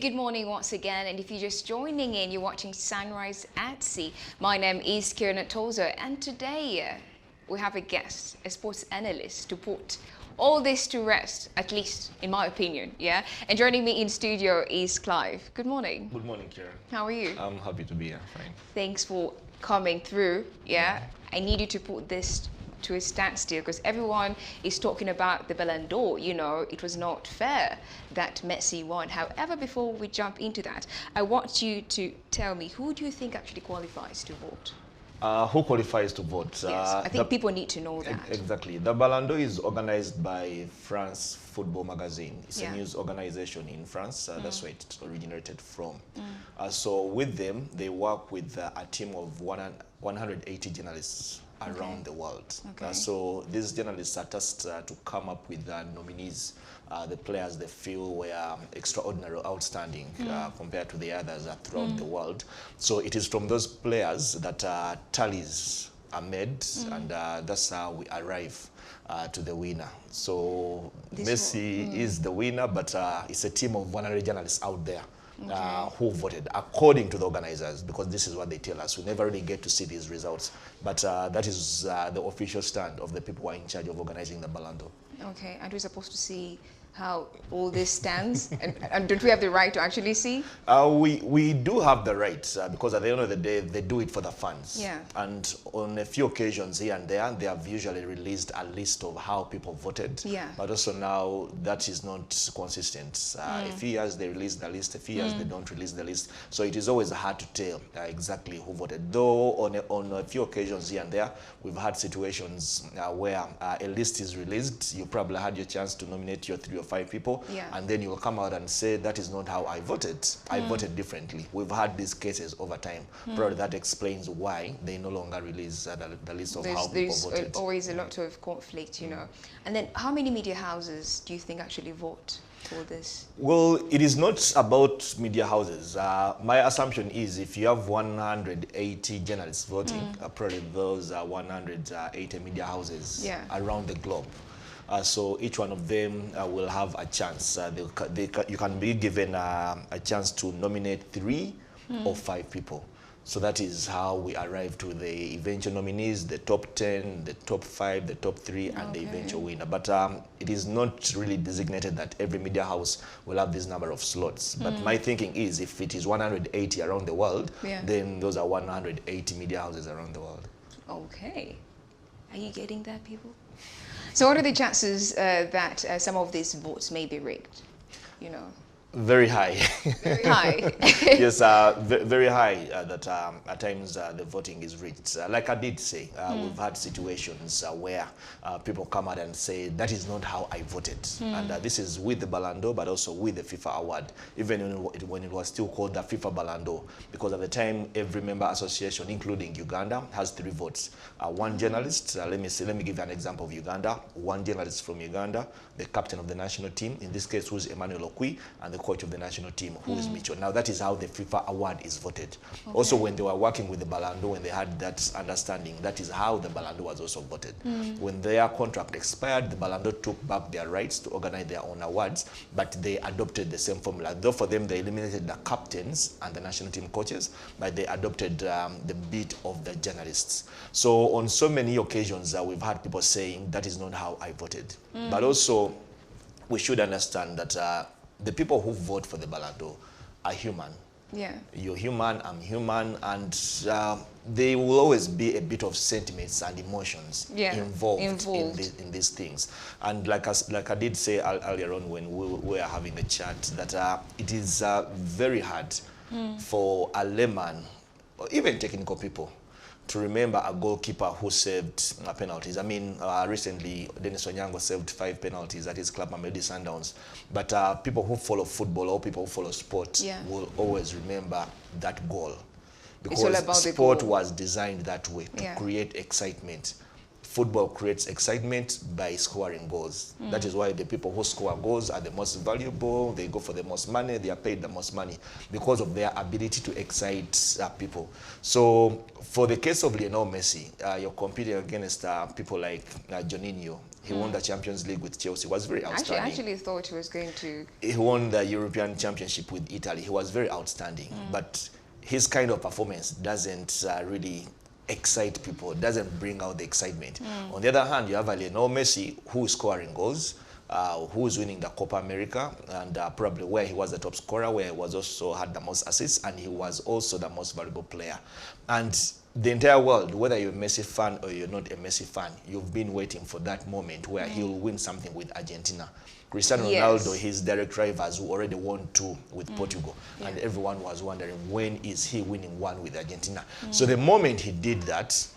Good morning once again, and if you're just joining in, you're watching Sunrise at Sea. My name is Kieran Toza, and today we have a guest, a sports analyst, to put all this to rest, at least in my opinion, yeah? And joining me in studio is Clive. Good morning. Good morning, Kieran. How are you? I'm happy to be here, fine. Thanks for coming through, yeah? I need you to put this to a standstill because everyone is talking about the Ballon d'Or. You know, it was not fair that Messi won. However, before we jump into that, I want you to tell me, who do you think actually qualifies to vote? Who qualifies to vote? Yes, I think people need to know that. Exactly. The Ballon d'Or is organized by France Football Magazine. It's a news organization in France. That's where it originated from. So with them, they work with a team of 180 journalists around the world. So these journalists are tasked to come up with nominees, the players they feel were extraordinary, outstanding compared to the others throughout the world. So it is from those players that tallies are made, and that's how we arrive to the winner. So Messi is the winner, but it's a team of 100 journalists out there who voted according to the organizers, because this is what they tell us. We never really get to see these results, but that is the official stand of the people who are in charge of organizing the Ballon d'Or. Okay, and we're supposed to see how all this stands, and don't we have the right to actually see? We do have the right, because at the end of the day, they do it for the fans. And on a few occasions here and there, they have usually released a list of how people voted. But also now, that is not consistent. A few years they release the list, a few years they don't release the list. So it is always hard to tell exactly who voted. Though on a few occasions here and there, we've had situations where a list is released. You probably had your chance to nominate your 3 or 5 people, and then you'll come out and say, that is not how I voted. I voted differently. We've had these cases over time. Probably that explains why they no longer release the list of how people voted. There's always a lot of conflict, you know. And then how many media houses do you think actually vote for this? Well, it is not about media houses. My assumption is if you have 180 journalists voting, probably those are 180 media houses around the globe. So each one of them will have a chance. You can be given a chance to nominate 3 or 5 people. So that is how we arrive to the eventual nominees, the top 10, the top 5, the top 3, and the eventual winner. But it is not really designated that every media house will have this number of slots. But my thinking is if it is 180 around the world, then those are 180 media houses around the world. Okay. Are you getting that, people? So what are the chances that some of these votes may be rigged, you know? Very high. Very high. Yes, very high that at times the voting is rigged. Like I did say, we've had situations where people come out and say, that is not how I voted. And this is with the Ballon d'Or, but also with the FIFA award, even when it was still called the FIFA Ballon d'Or, because at the time, every member association, including Uganda, has 3 votes. One journalist, let me give you an example of Uganda. One journalist from Uganda, the captain of the national team, in this case, who's Emmanuel Okwi, and the coach of the national team, who is Mitchell. Now, that is how the FIFA award is voted. Also, when they were working with the Ballon d'Or, when they had that understanding, that is how the Ballon d'Or was also voted. When their contract expired, the Ballon d'Or took back their rights to organize their own awards, but they adopted the same formula. Though for them, they eliminated the captains and the national team coaches, but they adopted the bit of the journalists. So on so many occasions, we've had people saying, that is not how I voted. But also, we should understand that the people who vote for the Ballon d'Or are human. You're human, I'm human, and there will always be a bit of sentiments and emotions involved. In these things. And like I did say earlier on when we were having the chat, that it is very hard for a layman, or even technical people, to remember a goalkeeper who saved penalties. I mean, recently, Dennis Onyango saved 5 penalties at his club, Mamelodi Sundowns. But people who follow football or people who follow sport will always remember that goal. Because sport was designed that way, to create excitement. football creates excitement by scoring goals. That is why the people who score goals are the most valuable. They go for the most money. They are paid the most money because of their ability to excite people. So for the case of Lionel Messi, you're competing against people like Juninho. He won the Champions League with Chelsea. He was very outstanding. I actually thought he was going to... He won the European Championship with Italy. He was very outstanding. But his kind of performance doesn't really excite people, doesn't bring out the excitement. On the other hand, you have a Lionel Messi who is scoring goals, who is winning the Copa America, and probably where he was the top scorer, where he was also had the most assists, and he was also the most valuable player. And the entire world, whether you're a Messi fan or you're not a Messi fan, you've been waiting for that moment where he'll win something with Argentina. Cristiano Ronaldo, his direct rivals, who already won 2 with Portugal, and everyone was wondering, when is he winning 1 with Argentina? So the moment he did that,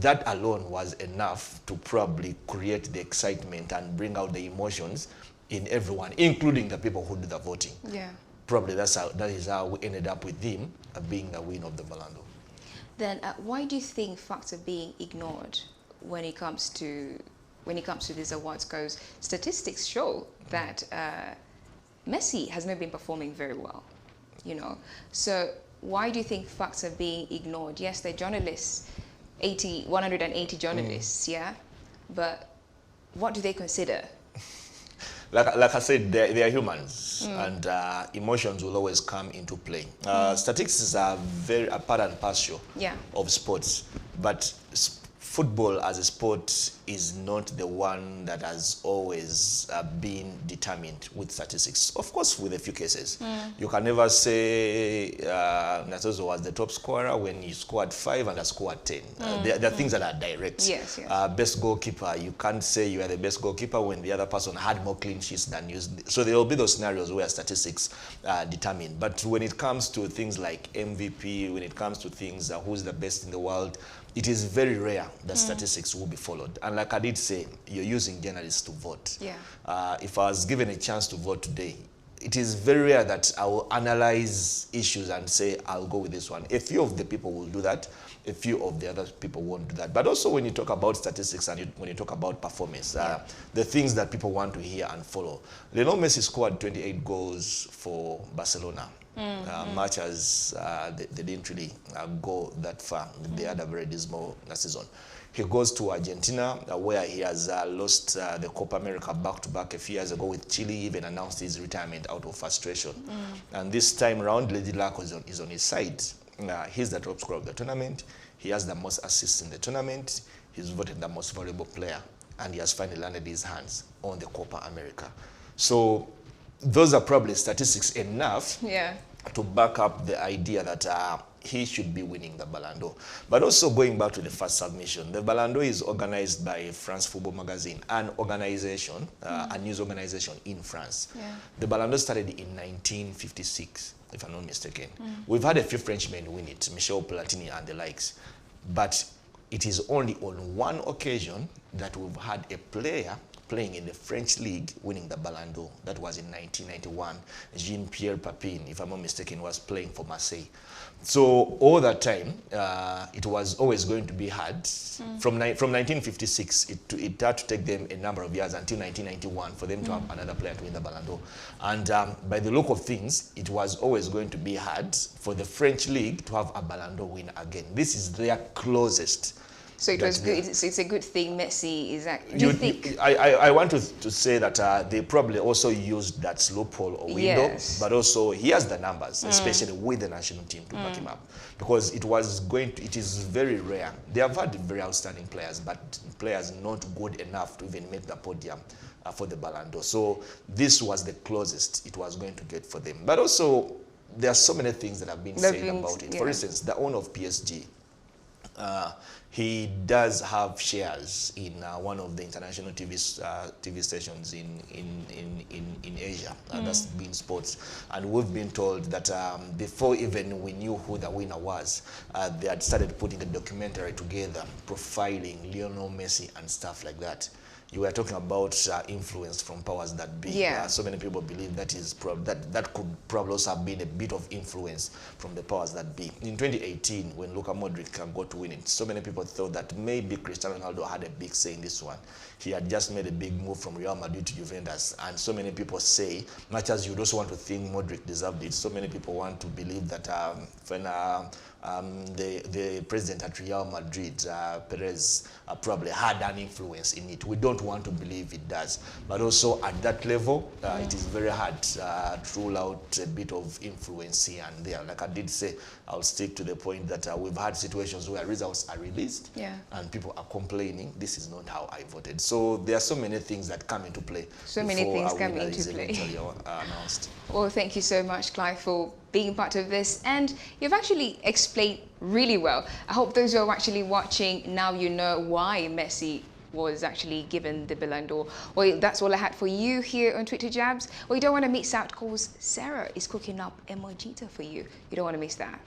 that alone was enough to probably create the excitement and bring out the emotions in everyone, including the people who do the voting. Yeah. Probably that is how we ended up with him being the winner of the Ballon d'Or. Then why do you think facts are being ignored when it comes to these awards? Because statistics show that Messi has not been performing very well, you know. So why do you think facts are being ignored? Yes, they're journalists, 180 journalists, yeah, but what do they consider? Like I said, they are humans, and emotions will always come into play. Statistics are a part and parcel of sports, but football as a sport is not the one that has always been determined with statistics. Of course, with a few cases. You can never say Natozo was the top scorer when he scored 5 and I scored 10. There are things that are direct. Yes. Best goalkeeper, you can't say you are the best goalkeeper when the other person had more clean sheets than you. So there will be those scenarios where statistics determine. But when it comes to things like MVP, when it comes to things who's the best in the world, it is very rare that statistics will be followed. And like I did say, you're using journalists to vote. Yeah. If I was given a chance to vote today, it is very rare that I will analyze issues and say, I'll go with this one. A few of the people will do that. A few of the other people won't do that. But also when you talk about statistics and when you talk about performance, the things that people want to hear and follow. Lionel Messi scored 28 goals for Barcelona. Much as they didn't really go that far. They had a very dismal season. He goes to Argentina, where he has lost the Copa America back-to-back a few years ago with Chile. He even announced his retirement out of frustration. And this time around, Lady Luck is on his side. He's the top scorer of the tournament. He has the most assists in the tournament. He's voted the most valuable player. And he has finally landed his hands on the Copa America. So those are probably statistics enough to back up the idea that he should be winning the Ballon d'Or. But also going back to the first submission, the Ballon d'Or is organized by France Football Magazine, an organization, a news organization in France. The Ballon d'Or started in 1956, if I'm not mistaken. We've had a few Frenchmen win it, Michel Platini and the likes. But it is only on one occasion that we've had a player playing in the French league, winning the Ballon d'Or. That was in 1991. Jean-Pierre Papin, if I'm not mistaken, was playing for Marseille. So all that time, it was always going to be hard. From 1956, it had to take them a number of years until 1991 for them to have another player to win the Ballon d'Or. And by the look of things, it was always going to be hard for the French league to have a Ballon d'Or winner again. This is their closest. So it was good. It's a good thing Messi is actually. Do you think? I want to say that they probably also used that loophole or window, but also he has the numbers, especially with the national team to back him up, because it is very rare. They have had very outstanding players, but players not good enough to even make the podium for the Ballon d'Or. So this was the closest it was going to get for them. But also there are so many things that have been said about it. For instance, the owner of PSG. He does have shares in one of the international TV stations in Asia, that's beIN Sports. And we've been told that before even we knew who the winner was, they had started putting a documentary together, profiling Lionel Messi and stuff like that. you were talking about influence from powers that be. Yeah. So many people believe that is that could probably also have been a bit of influence from the powers that be. In 2018, when Luka Modric got to win it, so many people thought that maybe Cristiano Ronaldo had a big say in this one. He had just made a big move from Real Madrid to Juventus, and so many people say, much as you'd also want to think Modric deserved it, so many people want to believe that when the president at Real Madrid, Perez, probably had an influence in it. We don't want to believe it does. But also at that level, it is very hard to rule out a bit of influence here and there. Like I did say, I'll stick to the point that we've had situations where results are released and people are complaining, this is not how I voted. So there are so many things that come into play. So many things come into play. Announced. Well, thank you so much, Clive, for being part of this. And you've actually explained really well. I hope those who are actually watching now, you know why Messi was actually given the Ballon d'Or. Well, that's all I had for you here on Twitter Jabs. Well, you don't want to miss out because Sarah is cooking up a mojito for you. You don't want to miss that.